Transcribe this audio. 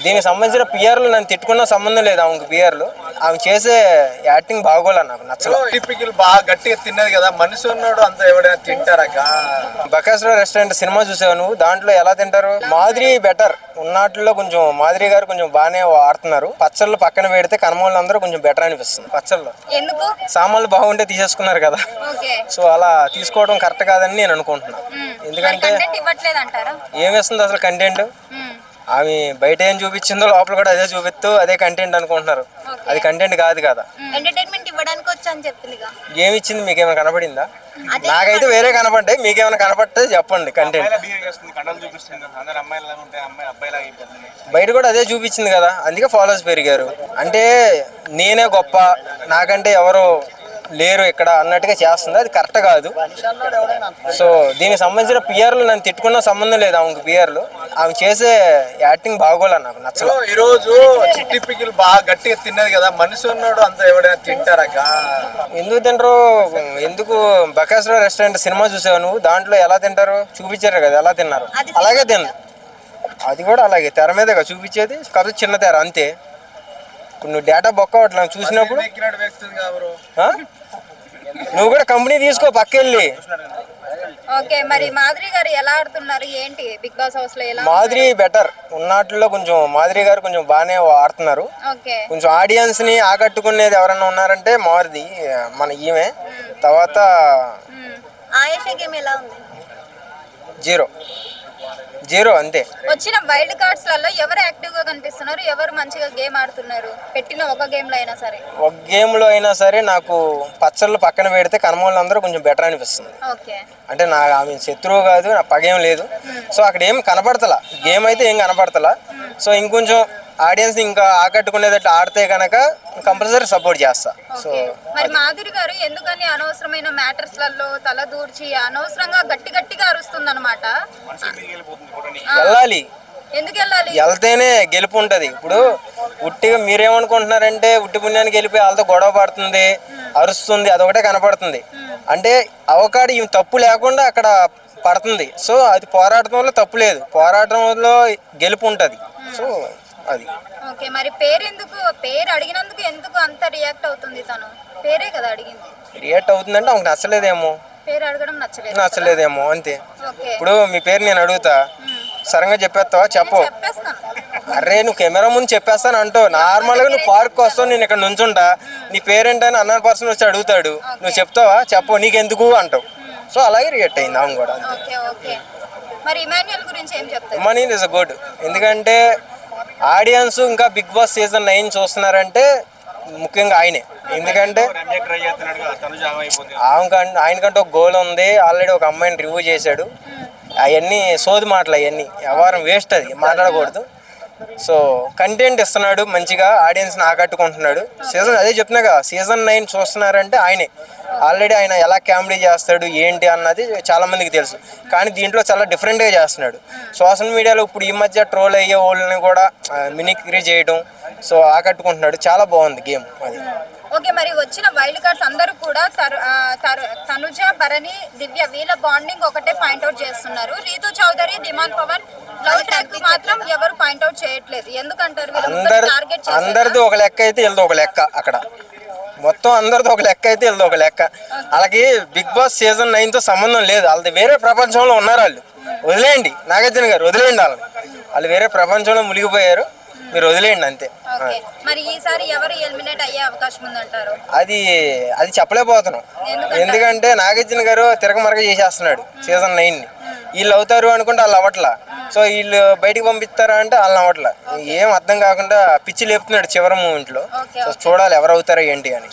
దీనికి సంబంధించిన పిఆర్లు నన్ను తిట్టుకున్న సంబంధం లేదు. ఆమెకు పిఆర్లు ఆమె చేసే యాక్టింగ్ బాగోలే, నాకు నచ్చలేదు. టిపికల్ బాగా గట్టిగా తిన్నది కదా, మనిషి ఉన్నాడు అంత ఎవడైనా తింటారా? బకాసుర రెస్టారెంట్ సినిమా చూసావు నువ్వు, దాంట్లో ఎలా తింటారు? మాదిరి బెటర్ ఉన్నట్లో, కొంచెం మాదిరి గారు కొంచెం బాగానే ఆడుతున్నారు. పచ్చళ్ళు పక్కన పెడితే కనుమోళ్ళు అందరూ కొంచెం బెటర్ అనిపిస్తుంది. పచ్చళ్ళు సామాన్లు బాగుంటే తీసేసుకున్నారు కదా, సో అలా తీసుకోవడం కరెక్ట్ కాదని నేను అనుకుంటున్నా. ఎందుకంటే ఏం వేస్తుంది అసలు కంటెంట్? ఆమె బయట ఏం చూపించిందో లోపల కూడా అదే చూపిస్తూ అదే కంటెంట్ అనుకుంటున్నారు. అది కంటెంట్ కాదు కదా. ఏమి ఇచ్చింది? మీకేమైనా కనపడిందా? నాకైతే వేరే కనపడ్డాయి, మీకేమైనా కనపడితే చెప్పండి. కంటెంట్ బయట కూడా అదే చూపించింది కదా, అందుకే ఫాలోవర్స్ పెరిగారు. అంటే నేనే గొప్ప, నాకంటే ఎవరు లేరు ఇక్కడ అన్నట్టుగా చేస్తుంది. అది కరెక్ట్ కాదు. సో దీనికి సంబంధించిన పిఆర్లు నన్ను తిట్టుకున్న సంబంధం లేదు. ఆమెకు పిఆర్లు ఆమె చేసే యాక్టింగ్ బాగోలే, నాకు నచ్చలేదు. ఈ రోజు టిపికల్ బాగా గట్టిగా తిన్నది కదా, మనిషి ఉన్నాడు అంత ఎవడైనా తింటారా? ఎందుకు తింటారు? ఎందుకు? బకాసుర రెస్టారెంట్ సినిమా చూసావు నువ్వు, దాంట్లో ఎలా తింటారు చూపించారు కదా, ఎలా తిన్నారు అలాగే తిన్నా. అది కూడా అలాగే తెర మీదగా చూపించేది, కాదు చిన్న తెర అంతే. ఇప్పుడు నువ్వు డేటా బొక్క అట్లా చూసినప్పుడు నువ్వు కూడా కంపెనీ తీసుకో పక్కెళ్ళి. మాదిరి బెటర్ ఉన్నట్లో, కొంచెం మాదిరి గారు కొంచెం బాగానే ఆడుతున్నారు. కొంచెం ఆడియన్స్ ని ఆకట్టుకునేది ఎవరన్నా ఉన్నారంటే మారుది మన ఈమె. తర్వాత జీరో అంతే. వచ్చిన వైల్డ్ కార్డ్స్ లలో ఎవరు యాక్టివ్ గా కనిపిస్తున్నారు, ఎవరు మంచిగా గేమ్ ఆడుతున్నారు? పెట్టిన ఒక గేమ్ లో అయినా సరే నాకు పచ్చళ్ళు పక్కన పెడితే కనుమోళ్ళు అందరూ కొంచెం బెటర్ అనిపిస్తుంది. అంటే నా ఆమె శత్రువు కాదు, నా పగేం లేదు. సో అక్కడ ఏం కనపడతలా, గేమ్ అయితే ఏం కనపడతలా. సో ఇంకొంచెం ఆడియన్స్ ఇంకా ఆకట్టుకునేటట్టు ఆడితే కనుక కంపల్సరీ సపోర్ట్ చేస్తా. సో మరి మాధురి గారు ఎందుకని అనవసరమైన మ్యాటర్స్ లలో తల దూర్చి అనవసరంగా గట్టిగా అరుస్తుంది అన్నమాట? వెళ్ళాలి, ఎందుకు వెళ్ళాలి? వెళ్తేనే గెలుపు ఉంటది. ఇప్పుడు ఉట్టిగా మీరేమనుకుంటున్నారంటే ఉట్టి పుణ్యానికి వెళ్ళిపోయి వాళ్ళతో గొడవ పడుతుంది, అరుస్తుంది, అదొకటే కనపడుతుంది. అంటే అవకాడు ఈమె తప్పు లేకుండా అక్కడ పడుతుంది. సో అది పోరాటంలో తప్పు లేదు, పోరాటంలో గెలుపు ఉంటది. సో అది మరి పేరు అడిగినందుకు ఎందుకు అంత రియాక్ట్ అవుతుంది? తను పేరే కదా అడిగింది. రియాక్ట్ అవుతుందంటే ఆమెకు నచ్చలేదేమో, పేరు అడగడం నచ్చలేదేమో అంతే. ఇప్పుడు మీ పేరు నేను అడుగుతా, సరంగా చెప్పేస్తావా? చెప్పు. అరే నువ్వు కెమెరా ముందు చెప్పేస్తాను అంటూ నార్మల్ గా నువ్వు పార్క్ వస్తావు, నేను ఇక్కడ నుంచుంటా, నీ పేరేంటని అన్న పర్సన్ వచ్చి అడుగుతాడు, నువ్వు చెప్తావా? చెప్పు, నీకెందుకు అంటావు. సో అలాగే రియాక్ట్ అయింది ఆమె కూడా. Emmanuel is good. ఎందుకంటే ఆడియన్స్ ఇంకా బిగ్ బాస్ సీజన్ 9 చూస్తున్నారంటే ముఖ్యంగా ఆయనే. ఎందుకంటే ఆయనకంటే ఒక గోల్ ఉంది, ఆల్రెడీ ఒక అమ్మాయిని రివ్యూ చేశాడు. అవన్నీ సోది మాటలు, అవన్నీ వ్యవహారం వేస్ట్, అది మాట్లాడకూడదు. సో కంటెంట్ ఇస్తున్నాడు, మంచిగా ఆడియన్స్ని ఆకట్టుకుంటున్నాడు. అదే చెప్తున్నా కదా, సీజన్ 9 చూస్తున్నారంటే ఆయనే. ఆల్రెడీ ఆయన ఎలా కామెడీ చేస్తాడు ఏంటి అన్నది చాలా మందికి తెలుసు, కానీ దీంట్లో చాలా డిఫరెంట్గా చేస్తున్నాడు. సోషల్ మీడియాలో ఇప్పుడు ఈ మధ్య ట్రోల్ అయ్యే వాళ్ళని కూడా మిమిక్రీ చేయడం, సో ఆకట్టుకుంటున్నాడు. చాలా బాగుంది గేమ్ అది. మరి వచ్చిన వైల్డ్ కార్డ్స్ అందరూ కూడా తనుజ, భరణి, దివ్య వీళ్ళ బాండింగ్ ఒకటే పాయింట్ అవుట్ చేస్తున్నారు. రీతు చౌదరి, దిమాన్ పవన్ లవ్ ట్రాక్ ఎవరు పాయింట్ అవుట్ చేయట్లేదు. ఎందుకంటారు? అందరిది ఒక లెక్క అయితే వీళ్ళది ఒక లెక్క. అక్కడ మొత్తం అందరితో ఒక లెక్క అయితే వీళ్ళది ఒక లెక్క. అలాగే బిగ్ బాస్ సీజన్ 9తో సంబంధం లేదు. వాళ్ళది వేరే ప్రపంచంలో ఉన్నారు. వాళ్ళు వదిలేయండి, నాగార్జున గారు వదిలేయండి. వాళ్ళు వేరే ప్రపంచంలో మునిగిపోయారు, మీరు వదిలేయండి అంతే. మరి ఈసారి ఎవరు ఎలిమినేట్ అయ్యే అవకాశం ఉందంటారు? అది చెప్పలేకపోతున్నాం. ఎందుకంటే నాగార్జున గారు తిరగమరగ చేసేస్తున్నాడు సీజన్ 9ని. వీళ్ళు అవుతారు అనుకుంటే వాళ్ళు అవ్వట్లా. సో వీళ్ళు బయటికి పంపిస్తారా అంటే వాళ్ళని అవ్వట్లా. ఏం అర్థం కాకుండా పిచ్చి లేపుతున్నాడు చివరి మూమెంట్లో. సో చూడాలి ఎవరు అవుతారో ఏంటి అని.